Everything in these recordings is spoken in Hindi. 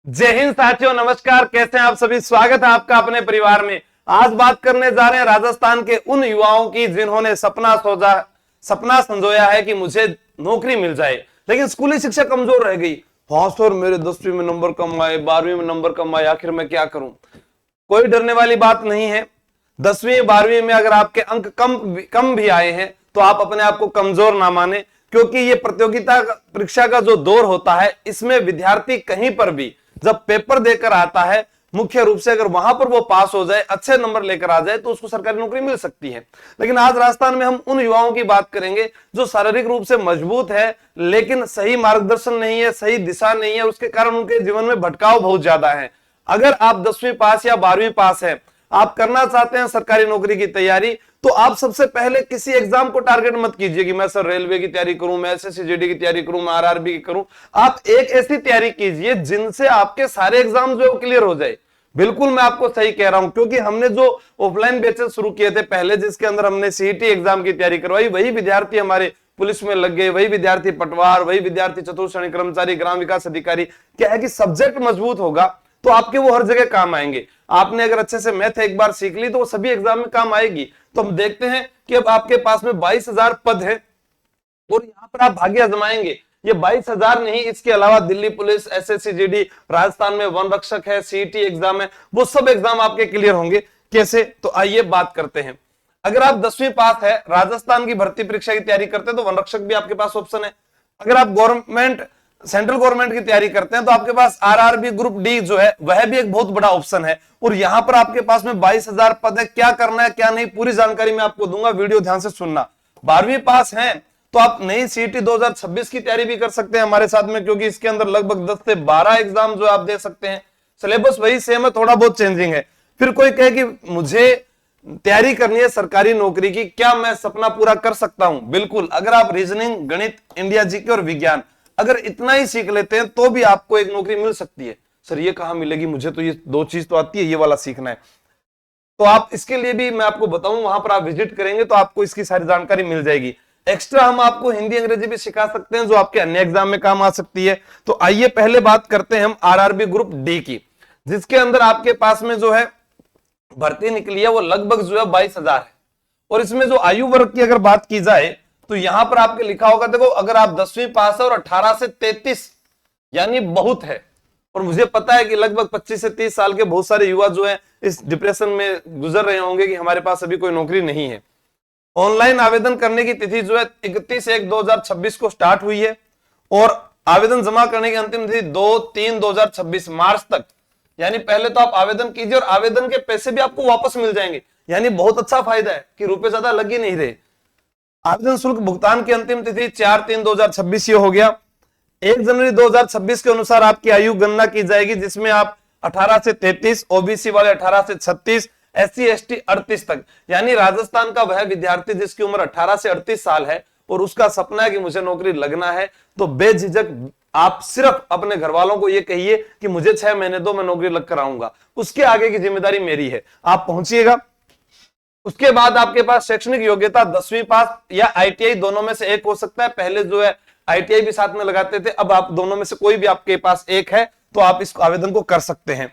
जय हिंद साथियों, नमस्कार। कैसे हैं आप सभी? स्वागत है आपका अपने परिवार में। आज बात करने जा रहे हैं राजस्थान के उन युवाओं की जिन्होंने सपना संजोया है कि मुझे नौकरी मिल जाए, लेकिन स्कूली शिक्षा कमजोर रह गई। हाँ सर, मेरे 10वीं में नंबर कम आए, 12वीं में नंबर कम आए, आखिर मैं क्या करूं? कोई डरने वाली बात नहीं है। 10वीं 12वीं में अगर आपके अंक कम भी आए हैं तो आप अपने आप को कमजोर ना माने, क्योंकि ये प्रतियोगिता परीक्षा का जो दौर होता है, इसमें विद्यार्थी कहीं पर भी जब पेपर देकर आता है, मुख्य रूप से अगर वहां पर वो पास हो जाए, अच्छे नंबर लेकर आ जाए, तो उसको सरकारी नौकरी मिल सकती है। लेकिन आज राजस्थान में हम उन युवाओं की बात करेंगे जो शारीरिक रूप से मजबूत है, लेकिन सही मार्गदर्शन नहीं है, सही दिशा नहीं है, उसके कारण उनके जीवन में भटकाव बहुत ज्यादा है। अगर आप 10वीं पास या 12वीं पास है, आप करना चाहते हैं सरकारी नौकरी की तैयारी, तो आप सबसे पहले किसी एग्जाम को टारगेट मत कीजिए कि मैं सर रेलवे की तैयारी करूं, मैं एसएससी जीडी की तैयारी करूं, मैं आरआरबी की करूं। आप एक ऐसी तैयारी कीजिए जिनसे आपके सारे एग्जाम जो क्लियर हो जाए। बिल्कुल मैं आपको सही कह रहा हूं, क्योंकि हमने जो ऑफलाइन बैचेस शुरू किए थे पहले, जिसके अंदर हमने सीईटी एग्जाम की तैयारी करवाई, वही विद्यार्थी हमारे पुलिस में लग गए, वही विद्यार्थी पटवार, वही विद्यार्थी चतुर्थ श्रेणी कर्मचारी, ग्राम विकास अधिकारी। क्या है कि सब्जेक्ट मजबूत होगा तो आपके वो हर जगह काम आएंगे। आपने अगर अच्छे से मैथ एक बार सीख ली तो वो सभी एग्जाम में काम आएगी। तो हम देखते हैं कि अब आपके पास में 22,000 पद है और यहां पर आप भाग्य आजमाएंगे। ये 22,000 नहीं, इसके अलावा Delhi police, SSC GD, Rajasthan में वन रक्षक है, सीईटी एग्जाम है, वो सब एग्जाम आपके क्लियर होंगे। कैसे? तो आइए बात करते हैं। अगर आप 10वीं पास है, राजस्थान की भर्ती परीक्षा की तैयारी करते हैं, तो वन रक्षक भी आपके पास ऑप्शन है। अगर आप सेंट्रल गवर्नमेंट की तैयारी करते हैं तो आपके पास आरआरबी ग्रुप डी जो है वह भी एक बहुत बड़ा ऑप्शन है। और यहां पर आपके पास में 22,000 पद है। क्या करना है क्या नहीं, पूरी जानकारी मैं आपको दूंगा, वीडियो ध्यान से सुनना। 12वीं पास हैं तो आप नई सीईटी 2026 की तैयारी भी कर सकते हैं हमारे साथ में, क्योंकि इसके अंदर लगभग 10 से 12 एग्जाम जो आप दे सकते हैं। सिलेबस वही सेम है, थोड़ा बहुत चेंजिंग है। फिर कोई कहे कि मुझे तैयारी करनी है सरकारी नौकरी की, क्या मैं सपना पूरा कर सकता हूं? बिल्कुल। अगर आप रीजनिंग, गणित, इंडिया जीके और विज्ञान अगर इतना ही सीख लेते हैं तो भी आपको एक नौकरी मिल सकती है। सर ये कहां मिलेगी? मुझे तो ये दो चीज तो आती है, ये वाला सीखना है। तो आप इसके लिए भी मैं आपको बताऊं, वहां पर आप विजिट करेंगे तो आपको इसकी सारी जानकारी मिल जाएगी। एक्स्ट्रा हम आपको हिंदी अंग्रेजी भी सिखा सकते हैं जो आपके अन्य एग्जाम में काम आ सकती है। तो आइए पहले बात करते हैं हम आरआरबी ग्रुप डी की, जिसके अंदर आपके पास में जो है भर्ती निकली है वो लगभग जो है 22,000 है। और इसमें जो आयु वर्ग की अगर बात की जाए तो यहां पर आपके लिखा होगा, देखो अगर आप 10वीं पास है और 18 से 33 यानी बहुत है। और मुझे पता है कि लगभग 25 से 30 साल के बहुत सारे युवा जो है इस डिप्रेशन में गुजर रहे होंगे कि हमारे पास अभी कोई नौकरी नहीं है। ऑनलाइन आवेदन करने की तिथि जो है 31/1/2026 को स्टार्ट हुई है और आवेदन जमा करने की अंतिम तिथि 2/3/2026 मार्च तक। यानी पहले तो आप आवेदन कीजिए और आवेदन के पैसे भी आपको वापस मिल जाएंगे। यानी बहुत अच्छा फायदा है कि रुपए ज्यादा लग ही नहीं रहे। आवेदन शुल्क भुगतान की अंतिम तिथि 4/3/2026 ये हो गया। 1 जनवरी 2026 के अनुसार आपकी आयु गणना की जाएगी, जिसमें आप 18 से 33, ओबीसी वाले 18 से 36, एससी एसटी 38 तक। यानी राजस्थान का वह विद्यार्थी जिसकी उम्र 18 से 38 साल है और उसका सपना है कि मुझे नौकरी लगना है, तो बेझिझक आप सिर्फ अपने घर वालों को यह कहिए कि मुझे 6 महीने दो, मैं नौकरी लग कर आऊंगा, उसके आगे की जिम्मेदारी मेरी है। आप पहुंचिएगा। उसके बाद आपके पास शैक्षणिक योग्यता 10वीं पास या आईटीआई, दोनों में से एक हो सकता है। पहले जो है आईटीआई भी साथ में लगाते थे, अब आप दोनों में से कोई भी आपके पास एक है तो आप इस आवेदन को कर सकते हैं।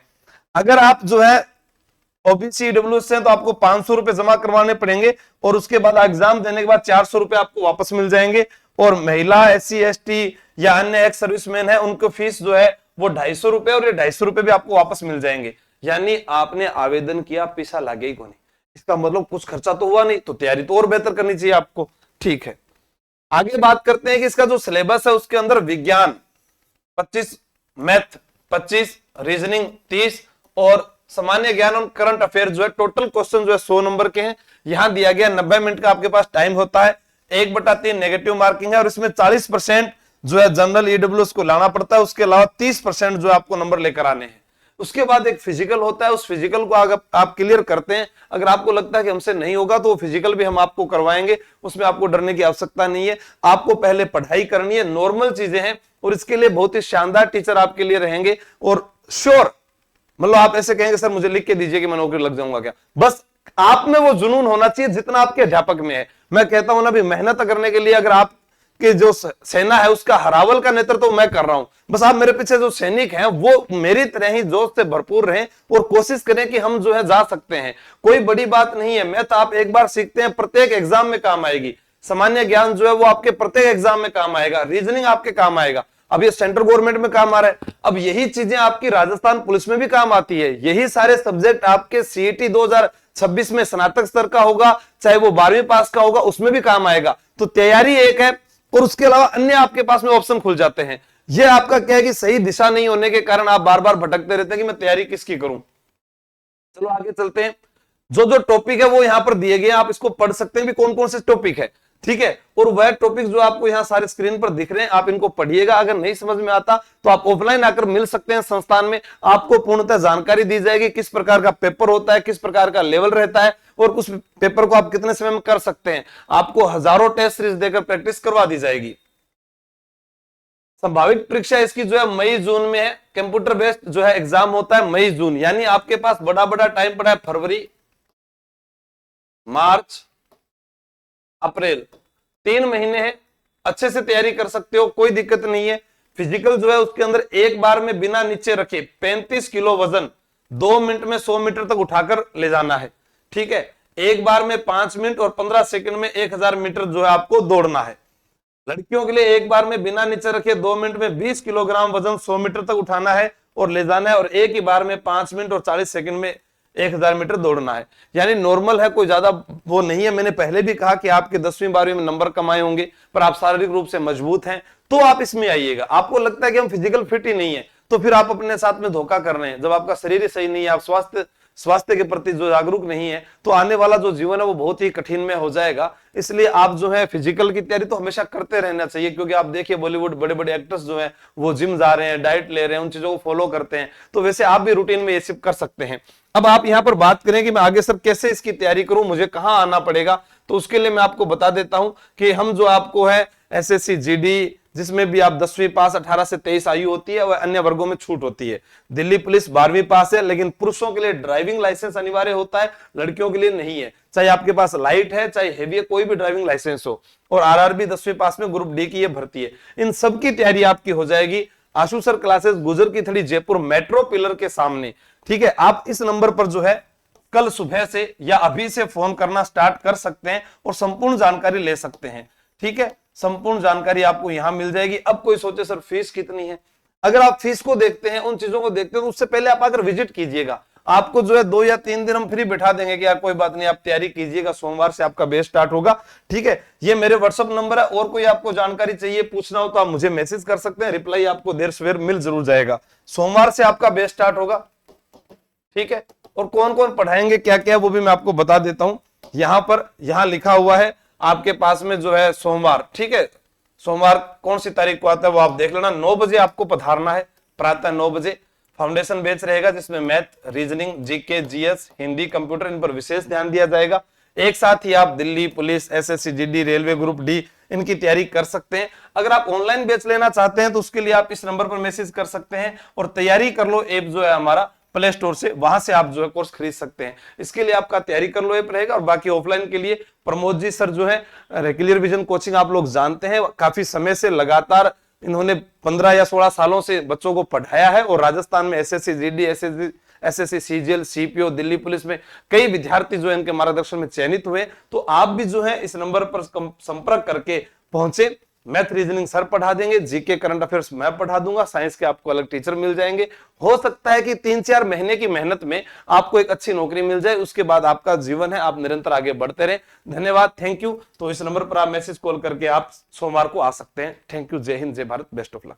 अगर आप जो है ओबीसी ईडब्ल्यूएस से तो आपको 500 रुपए जमा करवाने पड़ेंगे और उसके बाद एग्जाम देने के बाद 400 रुपए आपको वापस मिल जाएंगे। और महिला, एससी एसटी या अन्य एक्स सर्विसमैन है, उनको फीस जो है वो 250 रुपए और ये 250 रुपए भी आपको वापस मिल जाएंगे। यानी आपने आवेदन किया, पैसा लगे ही को नहीं, इसका मतलब कुछ खर्चा तो हुआ नहीं, तो तैयारी तो और बेहतर करनी चाहिए आपको। ठीक है, आगे बात करते हैं कि इसका जो सिलेबस है उसके अंदर विज्ञान 25, मैथ 25, रीजनिंग 30 और सामान्य ज्ञान और करंट अफेयर जो है, टोटल क्वेश्चन जो है 100 नंबर के हैं। यहां दिया गया 90 मिनट का आपके पास टाइम होता है। 1/3 नेगेटिव मार्किंग है और इसमें 40% जो है जनरल ईडब्ल्यूएस को लाना पड़ता है। उसके अलावा 30% जो आपको नंबर लेकर आने हैं। उसके बाद एक फिजिकल होता है, उस फिजिकल को अगर आप क्लियर करते हैं, अगर आपको लगता है कि हमसे नहीं होगा तो वो फिजिकल भी हम आपको करवाएंगे, उसमें आपको डरने की आवश्यकता नहीं है। आपको पहले पढ़ाई करनी है, नॉर्मल चीजें हैं और इसके लिए बहुत ही शानदार टीचर आपके लिए रहेंगे। और श्योर, मतलब आप ऐसे कहेंगे सर मुझे लिख के दीजिए कि मैं नौकरी लग जाऊंगा क्या, बस आप में वो जुनून होना चाहिए जितना आपके अध्यापक में है। मैं कहता हूं ना भी, मेहनत करने के लिए अगर आप कि जो सेना है उसका हरावल का नेतृत्व मैं कर रहा हूं। बस आप मेरे पीछे जो सैनिक हैं वो मेरी तरह ही जोश से भरपूर रहें और कोशिश करें कि हम जो है जा सकते हैं। कोई बड़ी बात नहीं है, मैथ आप एक बार सीखते हैं प्रत्येक एग्जाम में काम आएगी। सामान्य ज्ञान जो है वो आपके प्रत्येक एग्जाम में काम आएगा। रीजनिंग आपके काम आएगा। अब ये सेंट्रल गवर्नमेंट में काम आ रहा है, अब यही चीजें आपकी राजस्थान पुलिस में भी काम आती है। यही सारे सब्जेक्ट आपके सीईटी 2026 में स्नातक स्तर का होगा, चाहे वो 12वीं पास का होगा, उसमें भी काम आएगा। तो तैयारी एक है और उसके अलावा अन्य आपके पास में ऑप्शन खुल जाते हैं। ये आपका क्या है कि सही दिशा नहीं होने के कारण आप बार बार भटकते रहते हैं कि मैं तैयारी किसकी करूं। चलो आगे चलते हैं। जो जो टॉपिक है वो यहां पर दिए गए, आप इसको पढ़ सकते हैं भी कौन कौन से टॉपिक है, ठीक है। और वह टॉपिक जो आपको यहाँ सारे स्क्रीन पर दिख रहे हैं आप इनको पढ़िएगा। अगर नहीं समझ में आता तो आप ऑफलाइन आकर मिल सकते हैं संस्थान में, आपको पूर्णतः जानकारी दी जाएगी किस प्रकार का पेपर होता है, किस प्रकार का लेवल रहता है और उस पेपर को आप कितने समय में कर सकते हैं। आपको हजारों टेस्ट सीरीज देकर प्रैक्टिस करवा दी जाएगी। संभावित परीक्षा इसकी जो है मई जून में है। कंप्यूटर बेस्ड जो है एग्जाम होता है मई जून, यानी आपके पास बड़ा बड़ा टाइम पड़ा है। फरवरी, मार्च, अप्रैल, 3 महीने हैं, अच्छे से तैयारी कर सकते हो, कोई दिक्कत नहीं है। फिजिकल जो है उसके अंदर एक बार में बिना नीचे रखे 35 किलो वजन 2 मिनट में 100 मीटर तक उठाकर ले जाना है, ठीक है। एक बार में 5 मिनट और 15 सेकंड में 1000 मीटर जो है आपको दौड़ना है। लड़कियों के लिए एक बार में बिना नीचे रखे 2 मिनट में 20 किलोग्राम वजन 100 मीटर तक उठाना है और ले जाना है, और एक ही बार में 5 मिनट और 40 सेकंड में 1000 मीटर दौड़ना है। यानी नॉर्मल है, कोई ज्यादा वो नहीं है। मैंने पहले भी कहा कि आपके 10वीं 12वीं में नंबर कमाए होंगे, पर आप शारीरिक रूप से मजबूत हैं तो आप इसमें आइएगा। आपको लगता है कि हम फिजिकल फिट ही नहीं है तो फिर आप अपने साथ में धोखा कर रहे हैं। जब आपका शरीर ही सही नहीं है, आप स्वास्थ्य के प्रति जो जागरूक नहीं है, तो आने वाला जो जीवन है वो बहुत ही कठिन में हो जाएगा। इसलिए आप जो है फिजिकल की तैयारी तो हमेशा करते रहना चाहिए, क्योंकि आप देखिए बॉलीवुड बड़े बड़े एक्टर्स जो हैं वो जिम जा रहे हैं, डाइट ले रहे हैं, उन चीजों को फॉलो करते हैं। तो वैसे आप भी रूटीन में ये सब कर सकते हैं। अब आप यहाँ पर बात करें कि मैं आगे सर कैसे इसकी तैयारी करूं, मुझे कहाँ आना पड़ेगा, तो उसके लिए मैं आपको बता देता हूं कि हम जो आपको है एसएससी जीडी, जिसमें भी आप 10वीं पास 18 से 23 आयु होती है, वह अन्य वर्गों में छूट होती है। दिल्ली पुलिस 12वीं पास है, लेकिन पुरुषों के लिए ड्राइविंग लाइसेंस अनिवार्य होता है, लड़कियों के लिए नहीं है। चाहे आपके पास लाइट है चाहे हेवी है, कोई भी ड्राइविंग लाइसेंस हो। और आरआरबी 10वीं पास में ग्रुप डी की ये भर्ती है। इन सब की तैयारी आपकी हो जाएगी आशु सर क्लासेस, गुजर की थड़ी, जयपुर मेट्रो पिलर के सामने, ठीक है। आप इस नंबर पर जो है कल सुबह से या अभी से फोन करना स्टार्ट कर सकते हैं और संपूर्ण जानकारी ले सकते हैं, ठीक है। संपूर्ण जानकारी आपको यहां मिल जाएगी। अब कोई सोचे सर फीस कितनी है, अगर आप फीस को देखते हैं, उन चीजों को देखते हैं, तो उससे पहले आप अगर विजिट कीजिएगा, आपको जो है 2 या 3 दिन हम फ्री बैठा देंगे कि यार कोई बात नहीं, आप तैयारी कीजिएगा, सोमवार से आपका बैच स्टार्ट होगा, ठीक है। ये मेरे व्हाट्सअप नंबर है, और कोई आपको जानकारी चाहिए, पूछना हो तो आप मुझे मैसेज कर सकते हैं, रिप्लाई आपको देर सवेर मिल जरूर जाएगा। सोमवार से आपका बैच स्टार्ट होगा, ठीक है। और कौन कौन पढ़ाएंगे क्या क्या वो भी मैं आपको बता देता हूं। यहां लिखा हुआ है आपके पास में जो है सोमवार, ठीक है। सोमवार कौन सी तारीख को आता है वो आप देख लेना। 9 बजे आपको पधारना है, प्रातः 9 बजे। फाउंडेशन बैच रहेगा जिसमें math, reasoning, GK, GS, Hindi, computer, इन पर विशेष ध्यान दिया जाएगा। एक साथ ही आप Delhi police, SSC GD, railway group D इनकी तैयारी कर सकते हैं। अगर आप ऑनलाइन बैच लेना चाहते हैं तो उसके लिए आप इस नंबर पर मैसेज कर सकते हैं और तैयारी कर लो ऐप जो है हमारा प्ले स्टोर से, वहां से आप जो है कोर्स खरीद सकते हैं। इसके लिए आपका तैयारी कर लो ऐप रहेगा। और बाकी ऑफलाइन के लिए प्रमोद जी सर जो है क्लियर विजन कोचिंग आप लोग जानते हैं, काफी समय से लगातार इन्होंने 15 या 16 सालों से बच्चों को पढ़ाया है और राजस्थान में SSC GD, SSC CGL, CPO, Delhi police में कई विद्यार्थी जो है इनके मार्गदर्शन में चयनित हुए। तो आप भी जो है इस नंबर पर संपर्क करके पहुंचे। मैथ रीजनिंग सर पढ़ा देंगे, जीके करंट अफेयर्स मैं पढ़ा दूंगा, साइंस के आपको अलग टीचर मिल जाएंगे। हो सकता है कि 3-4 महीने की मेहनत में आपको एक अच्छी नौकरी मिल जाए, उसके बाद आपका जीवन है आप निरंतर आगे बढ़ते रहे। धन्यवाद, थैंक यू। तो इस नंबर पर आप मैसेज कॉल करके आप सोमवार को आ सकते हैं। थैंक यू, जय हिंद, जय भारत, बेस्ट ऑफ लक।